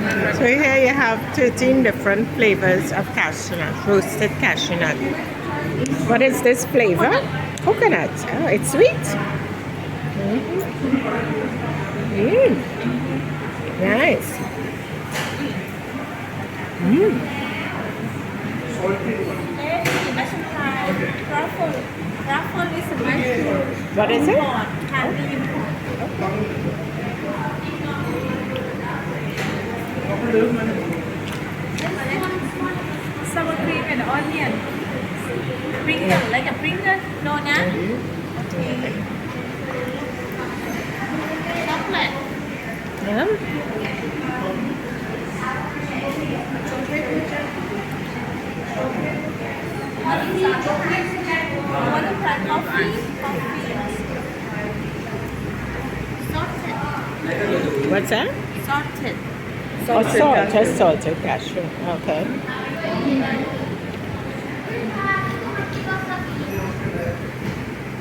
So here you have 13 different flavors of cashew nut, roasted cashew nut. What is this flavor? Coconut. Oh, it's sweet. Mm. Nice. Truffle is a mushroom. What is it? Candy import. Sour cream and onion. Pringle, like a Pringle. No, nah? Okay. Chocolate. Yeah. Want to try coffee? Salted. What's that? Salted. Oh, salt. Just salted cashew. Okay.